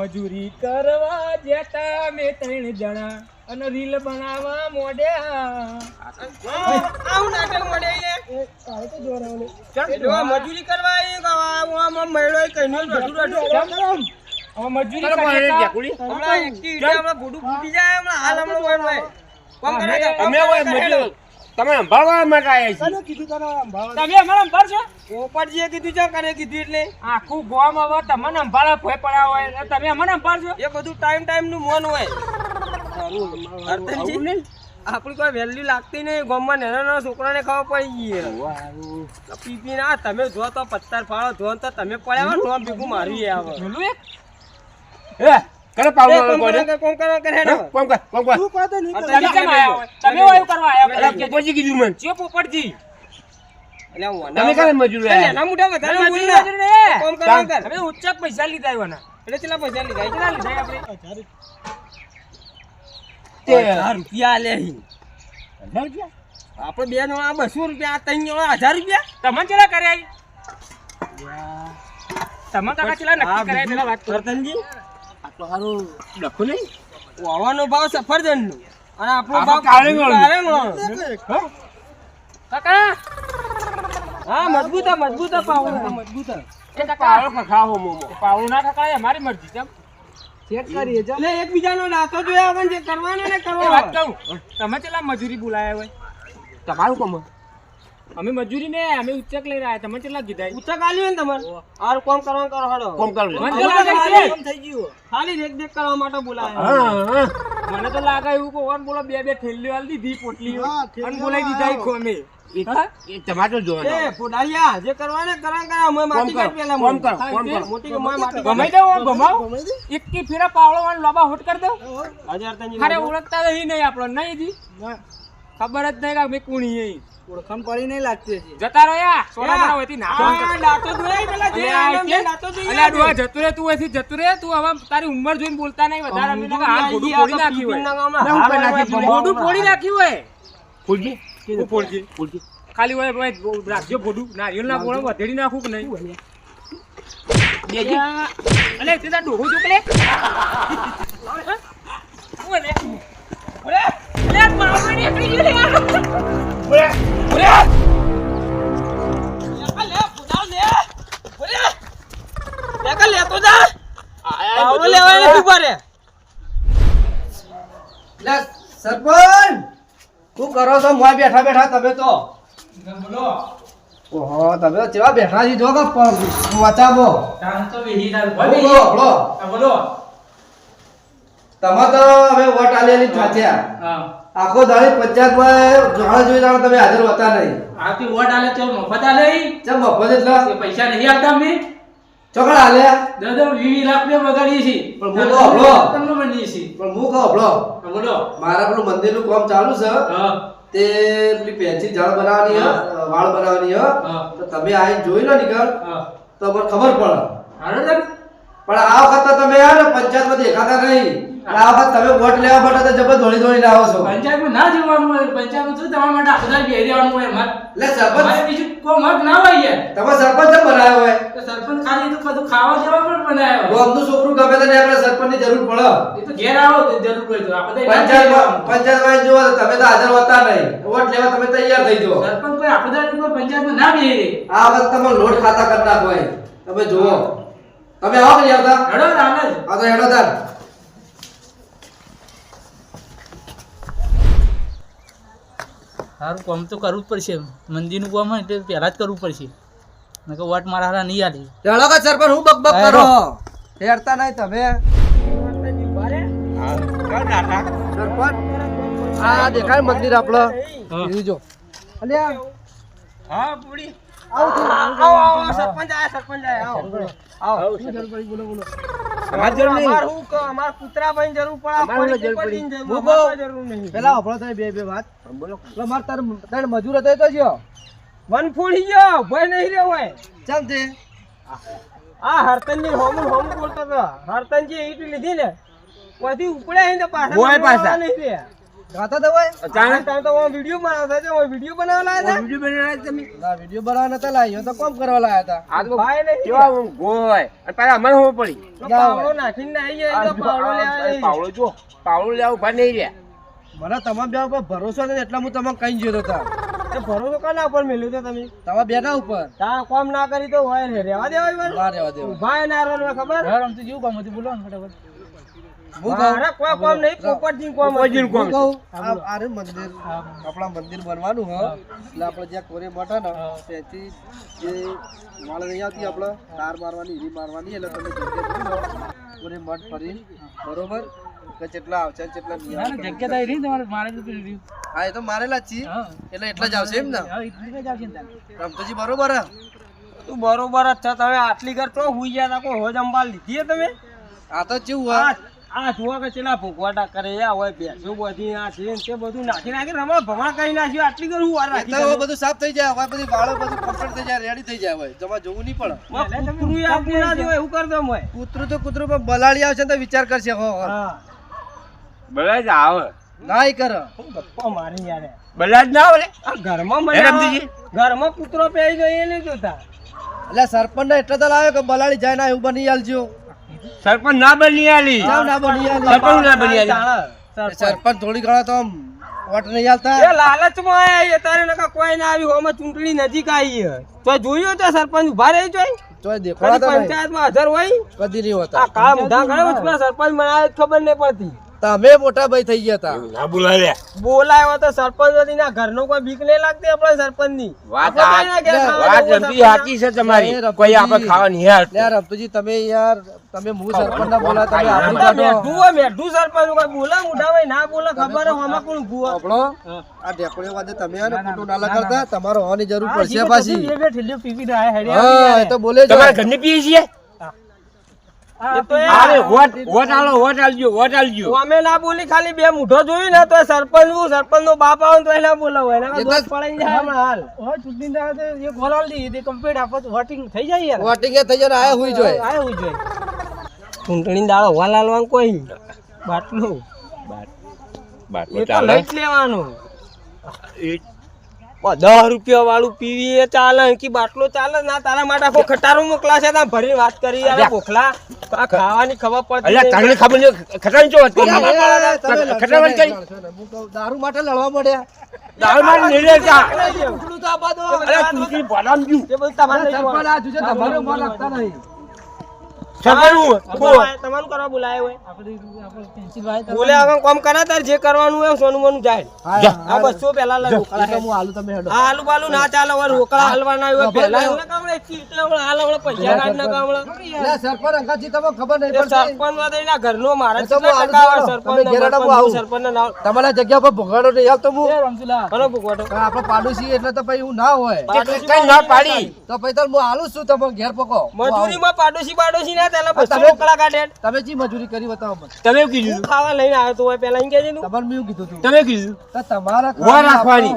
મજૂરી કરવા જતા મે 3 જણા અને રીલ બનાવવા મોડ્યા આવું નાટક મોડે લે આ તો જોરાવલે જો મજૂરી કરવા આમ મેળો કઈનો રડું હવે મજૂરી કરવા હમણાં એક્ટિવિટી હમણાં બોડું ફૂટી જાય હમણાં હાલ હમણાં હોય કોમ કરે અમે હોય મજૂર તમે સંભાળવા માટે આવ્યા છીએ. તને કીધું તને સંભાળવા તમે અમારા સંભાળશો પોપટજીએ કીધું છે કરે કીધું એટલે આખું ગોમ હવે તમને સંભાળવા ભય પડ્યા હોય એટલે તમે અમને સંભાળશો એ બધું ટાઈમ નું મોન હોય અર્થનજી આપણી કોઈ વેલ્યુ લાગતી નહીં ગામમાં નાના છોકરાને ખબર પડી ગઈ પીપી ના તમે જો તો પથ્થર ફાળો જો તો તમે પડ્યા હોય તો ભેગું મારી આવે બોલું એક એ કરે પાવડો કોમ કરો કરે કોમ કર તું કહો તો નહીં તમે કેમ આયા હોય તમે વાયુ કરવા આયા અરે પોપટજી કીધું મને જે પોપટજી તમે કરે મજૂર આયા નાના મોટા વધારે બોલ મજૂરી ના મજૂરી ને કોમ કરો કર તમે ઉચ્ચક પૈસા લીધા એવાના એટલે કેટલા પૈસા લીધા કેટલા લીધા આપણે તે 1000 રૂપિયા લે હી આપણે બે નો 200 રૂપિયા 3 નો 1000 રૂપિયા તમને કેટલા કર્યા તમે કાકા કેટલા નક્કી કર્યા પેલા વાત કરો રતનજી આટલો સારું ડખો નહીં વાવાનો ભાવ સફરજન નો અને આપણો આપણો ભાવ કાળીંગણનો. કાકા હા મજબૂત પાવડો મજબૂત એ કાકા પાવડો ખાવો મોમો પાવડું ના કાકા અમારી મરજી છે ચેક કરીએ જો એટલે એકબીજાનો નાતો જોયા વગર જે કરવાનો ને એ કરવો વાત કહું તમે કેટલા મજૂરી બોલાયા હોય તમારું કોમ અમે મજૂરી ને અમે ઉચ્ચક લઈને આયા તમે કેટલા કીધા ઉચ્ચ કાલ્યું ને તમારે આર કોમ કરવાનું કરો હાડો કોમ કરો મને તો લાગે છે થઈ ગયું ખાલી દેખ કરવા માટે બોલાયા હા હા મને તો લાગે એવું કો ઓન બોલો બે ઠેલીઓ આલી દીધી પોટલીઓ અને બોલાઈ દીધા ઈ ખોમે એ ટમાટર જોવાનો એ પોડાલિયા જે કરવાને કરા અમે માટી કાઢ પેલા કોમ કરો કોમ કરો મોટી કે માટી ગમાઈ દો ગમાવ એક કી ફેરા પાવળો વાળો લોબા હોટ કરી દો હજાર તંજી અરે ઓળખતા નહીં નહીં આપણો નહીં જી ખબર જ નહીં કે મે કોણી હે ઓળખાણ પડી નહીં લાગતી જતા રહ્યા સોના બના હોતી ના દાતો જોઈ પેલા જે આનંદ દાતો જોઈ અલ્યા ડોહા જતું રે તું અહીંથી જતું રે તું હવે તારી ઉંમર જોઈને બોલતા નહીં વધારે અમને લાગે હાથ ગોડું ફોડી નાખ્યું હોય ગોડું ફોડી નાખ્યું હોય ફૂલજી ફોડજી ફૂલજી ખાલી હોય ભાઈ રાખજો ફોડું નારિયેળ ના ગોળો વધેડી નાખું કે નહીં અલે તે તાર ડોહો જોકલે ઓલે ઓલે અલે મારવા નીકળી ગયો લે ઓલે ઓલે લે પુડાવ લે ઓલે લે લે તો જા આવડો લેવાય ને ઉપર રે લે સરપંચ શું કરો છો મોય બેઠા બેઠા તમે તો બોલો ઓહો તમે તો ચેવા બેઠા છી જો કે વાચાબો તાન તો વેહી ના બોલો બોલો બોલો તમે તો હવે વોટ આલેલી થાચ્યા હા આખો દાડી પંચાયતમાં જોડા જોઈ જાણો તમે હાજર હોતા નહીં આથી વોટ આલે તો મફત આલે ચમ મફત એટલે એ પૈસા નહીં આપતા અમે ચોકડા આલ્યા દાદા 20 લાખ ને વગાડીએ છીએ પણ હું તો હબળો તમને બનીએ છીએ પણ હું કહો હબળો બોલો મારા પેલું મંદિરનું કામ ચાલુ છે હા તે પેલી પેન્સિલ ઝાડ બનાવવાની હ વાળ બનાવવાની હ હા. તો તમે આઈને જોઈ લો નીકળ હા તો મને ખબર પડે હાલો તને પણ આ વખત તો તમે આ ને પંચાયતમાં દેખાતા નહીં અને આ વખત તમે વોટ લેવા માટે તો જબર દોડી દોડીને આવો છો પંચાયતમાં ના જવાનું હોય પંચાયતમાં તો તમારા માટે આખા બેહી રહેવાનું હોય મારે એટલે સરપંચ મારે બીજું કોઈ મત ના હોય યાર તમે સરપંચ જ બનાવ્યો હોય તો સરપંચ ખાલી તો બધું ખાવા દેવા પણ બનાવ્યો ગામનું છોકરું ગમે તેને આપણે સરપંચની જરૂર પડે એ તો ઘેર આવો તો જરૂર હોય તો આપણે પંચાયતમાં જોવો તો તમે તો હાજર હોતા નહીં વોટ લેવા તમે તૈયાર થઈ જાઓ સરપંચ કોઈ આખા પંચાયતમાં ના બેહી રહે આ વખત તમે લોટ ખાતા કરતા હોય તમે જુઓ તમે આવો કે નહીં આવતા હેડો રામે જ આ તો હેડો તાર સારું કામ તો કરવું જ પડશે મંદિરનું કામ હોય એટલે પહેલાં જ કરવું પડશે નકર વોટ મારા હારા નહીં આલી હેડો કે સરપંચ હું બક કરો હેડતા નહીં તમે સરપંચ આ દેખાય મંદિર આપણો જો અલ્યા હા પૂરી આવો સરપંચ આયા સરપંચ આયા આવો અમાર જરૂર નહીં અમાર કૂતરા ભાઈ જરૂર પડે જરૂર નહીં પેલા આપણો થાય બે વાત બોલો માર તાર મજૂર હતો તો જો વન ફૂડી ગયો ભય નહીં રહ્યો હોય ચાલ તે આ હરતનજી હોમ બોલતો તો હરતનજી ઈટ લીધી ને પછી ઉપડ્યા હે તો પાછા નહીં રે ગાતા તો ભાઈ અચાનક તમે તો વિડિયો બનાવતા છે વિડિયો બનાવવા લાયા વિડીયો બનાવ્યા તમે હતા વિડિયો બનાવવા નતા લાયો તો કોમ કરવા લાયા હતા આ તો ભાઈ નહીં કેવા ગોય અને પાછા અમને ખબર પડી પાવડો નાખીને આવી જાય તો પાવડો લેવા પાવડો જો પાવડો લેવા ઉભા નહીં રહ્યા મને તમામ બે ઉપર ભરોસો નથી એટલે હું તમને કઈ ગયો હતા એ ભરોસો કાના ઉપર મેલ્યો તો તમે તમારા બેના ઉપર તા કોમ ના કરી તો હોય રે રેવા દેવાય ના રેવા દેવાય ભાઈ ના રોને ખબર યાર આમ તો જીવ કામ હતી બોલો ને ફટાફટ હું કહું કોઈ કોમ નહીં પોપટજી કોમ પોપટજી કોમ. હું કહું આરે મંદિર આપણા મંદિર બનવાનું હ એટલે આપણે જ્યાં કોરે મટા ને ત્યાંથી જે માળ નહીં આવતી આપણે તાર મારવાની હીરી મારવાની એટલે તમે જગ્યા કોરે મઠ ફરી બરોબર કે જેટલા આવશે ને જેટલા નહીં ના આવે ના જગ્યા થઈ રહી તમારે મારે તો પેલી રહ્યું. હા એ તો મારેલા જ છીએ હા એટલે એટલા જ આવશે એમ ને હા એટલી જ આવશે ને તારે. રમતોજી બરોબર હે તું બરોબર જ છે તમે આટલી ઘર તો હુઈ ગયા તા કોઈ હોજ અંબાલ લીધી તમે આ તો કેવું હોય આ જોવા કે ચેલા ભોગવાટા કરે આ હોય બેસો બધી આ છે તે બધું નાખી નાખી રમણ ભમણ કરી નાખ્યું આટલી ઘર હું વાર રાખી તો બધું સાફ થઈ જાય હોય બધી વાળો બધું કમ્પ્લીટ થઈ જાય રેડી થઈ જાય હોય તમારે જોવું નહીં પડે કૂતરું આપું ના જોય એવું કર દો મોય કૂતરું તો કૂતરું પણ બલાડી આવશે તો વિચાર કરશે હો હા બળા જ આવે નાઈ કર ગપ્પા મારી યાર બળા જ ના આવે આ ઘરમાં હે રમતીજી? ઘરમાં કૂતરો પેઈ ગયો એને જોતા એટલે સરપંચ એટલે તો લાવ્યો કે બલાડી જાય ના એવું બની આલજો સરપંચ ના બની આલી કેમ ના બની આલી સરપંચ ના બની આલી સરપંચ થોડી ઘણા તો આમ વોટ નહીં આલતા એ લાલચમાં આયા તારે નકા કોઈ ના આવી હોમાં ચૂંટણી નજીક આવી હે તો જોયું તો સરપંચ ઉભા રહી જોઈ તો દેખવા તો પંચાયતમાં હાજર હોય કદી નહીં હોતા આ કામ ઉધા ગયો સરપંચ મને ખબર નહીં પડતી તમે મોટા ભાઈ થઈ ગયા તા ના બોલાય બોલાયો તો સરપંચ વતી ના ઘરનો કોઈ બીક નહીં લાગતી આપણે સરપંચ ની વાત રમતી સાચી છે તમારી કોઈ આપણે ખાવા નહીં યાર યાર રમતુજી તમે યાર તમે હું સરપંચ ના બોલા તમે આપણી કાઢો મેઠું સરપંચ કોઈ બોલા મોટા ભાઈ ના બોલા ખબર હે આમાં કોણ ગુવા આપણો આ ઢેકોળે વાદે તમે આને ફોટો ના લગાડતા તમારો હોવાની જરૂર પડશે પાછી બે બે ઠેલીઓ પીપી દે આ હેડે હા એ તો બોલે છે તમારા ઘરની પીએ છીએ અરે વોટ આલજો અમે ના બોલી ખાલી બે મુઠો જોયું ને તો સરપંચ નો બાપ આવે તો એના બોલાવો એના દોસ્ત પડાઈ જાય હમણાં હાલ ઓય ચૂંટણી દાડે તો એક હોલ આલ દી તે કમ્પ્લીટ આપો તો વોટિંગ થઈ જાય યાર વોટિંગ એ થઈ જાય આયા હુઈ જોય આય હોય જોઈએ ચૂંટણી દાડો હોલ આલવાનું કોઈ બાટલું એ તો લઈ જ લેવાનું 10 રૂપિયા વાળું પીવી એ ચાલે કે બાટલો ચાલે ના તારા માટે આખો ખટારો મોકલા છે ભરી વાત કરી યાર પોખલા આ ખાવાની ખબર પડતી અલ્યા તને ખબર નહીં ખટાણ ચો ખટાણ કઈ દારૂ માટે લડવા મળ્યા દાળ માં નહીં લેતા ઉઠલું તો આપા દો અલ્યા તું બોલામ ગયું એ બધું તમારે સરપંચ આ જુજે તમારે મોં લાગતા નહીં સરપંચ તમારું કરવા બોલાય હોય આપણે પેન્સિલ વાય બોલે હવે કોમ કરા તાર જે કરવાનું હોય સોનું મનું જાય આ 200 પહેલા લાગુ હું આલુ તમે હેડો આ આલુ બાલુ ના ચાલે હવે રોકડા હલવાના હોય પહેલા એવું કામળે ચીટલે હાલ હવે પૈસા કાઢ ના કામળે લે સરપંચ અંકાજી તમને ખબર નહીં પડતી સરપંચ વાદેના ઘરનો મારા કેટલા ટકા સરપંચ સરપંચ ના નામ તમારા જગ્યા પર ભોગાડો નહીં આવ તો હું રમસુલા કોનો ભોગાડો આપણે પાડોશી એટલે તો પછી હું ના હોય કઈ ના પાડી તો પછી તો હું આલુ છું તમે ઘેર પકો મજૂરીમાં પાડોશી ના તેલા 200 રોકડા કાઢે તમે જી મજૂરી કરી બતાવો તમે કીધું ખાવા લઈને આવ્યો તો હોય પહેલા એમ કહેજે તમારે મેં કીધું તું તમે કીધું તો તમારા વાર રાખવાની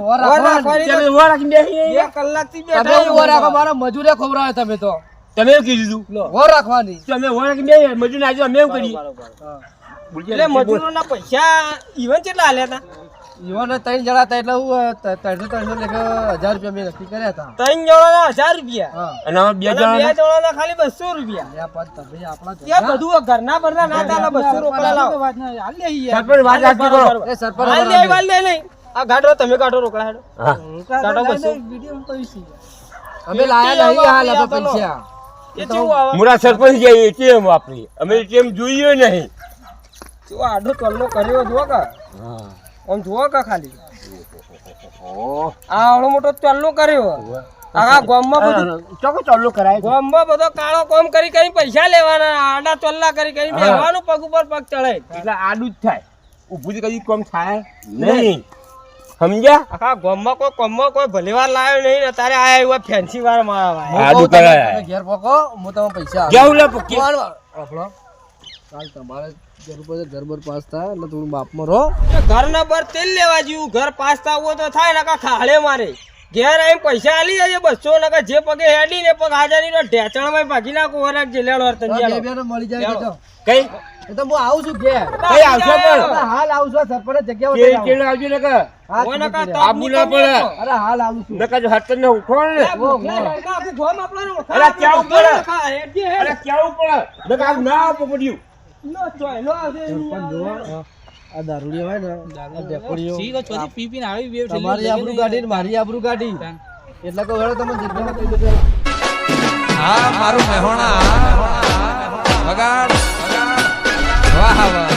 તમે વાર રાખીને બેસી 2 કલાકથી બેઠા વાર રાખો મારા મજૂરે ખવરાવે તમે તો તમે કીધું વાર રાખવાની તમે વાર રાખીને બેસી મજૂર આજે અમે એવું કરી એટલે મજૂરોના પૈસા ઈવન કેટલા આલ્યા હતા ઈવન 3 જણા હતા એટલે હું 300 લેખે 1000 રૂપિયા મેં નક્કી કર્યા હતા 3 જણાના 1000 રૂપિયા અને અમે બે જણા બે જણાના ખાલી 200 રૂપિયા ત્યાં બધું ઘરના ભરના ના ચાલે 200 રોકડા લાવો વાત ના હાલ લે યાર સરપંચ વાત રાખજો કરો એ સરપંચ હાલ દે નહીં આ ગાડો તમે કાઢો રોકડા હેડો હા કાઢો 200 વિડિયો માં કહી છે અમે લાયા નહીં હાલ આપણે પૈસા એ કેવું આવે મુરા સરપંચ જે એટીએમ વાપરી અમે એટીએમ જોઈએ નહીં કેવો આડો ટોલનો કર્યો જો કે હા આમ જુઓ કે ખાલી આ આવડો મોટો ટોલનો કર્યો આ ગામમાં બધું ચોકો ચાલુ કરાય ગામમાં બધો કાળો કામ કરી કરી પૈસા લેવાના આડા ટોલ્લા કરી કરી બેહવાનું પગ ઉપર પગ ચડાય એટલે આડું જ થાય ઊભું કદી કોમ થાય નહીં સમજ્યા આખા ગામમાં કોઈ કોમમાં કોઈ ભલીવાર લાવ્યો નહીં ને તારે આયા એવા ફેન્સી વાર મારા આડું કરાય ઘેર પકો હું તમને પૈસા કેવું લે પક્કી આપણો કાલ તમારે જરૂર પડે ઘર બર પાસ થાય એટલે થોડું બાપમાં રહો ઘર ના બર તેલ લેવા જેવું ઘર પાસ થવું તો થાય ને કા ખાડે મારે ઘેર આવીને પૈસા આલી જાય 200 નકર જે પગે હેડી ને પગ હાજારી નો ઢેચણમાં ભાગી નાખો વરાક જે લેણો તંજિયાનો મળી જાય તો કઈ એ તો હું આવું છું ઘેર કઈ આવશો પણ હાલ આવું છું સરપંચ જગ્યા કે વટાવી કેળ આવજો ને કે ઓ નકા તો આબુ ના પડે અરે હાલ આવું છું નકા જો હાથ ને ઉઠો ને આખું ગોમ આપણો અરે ક્યાં ઉપર? હેડી અરે કેવું પડે નકા આવું ના આપો પડ્યું નો ચોય નો આવશે આ દારૂડિયો હોય ને આ ઢેકોડિયો ઠીક છે, ચોથી પી પીને આવી બે તમારી આબરૂ કાઢી ને મારી આબરૂ કાઢી તાન. એટલે કહો હેડો તમે જગ્યામાં કહી દો હા મારું મહેણા વગાડ વાહ વાહ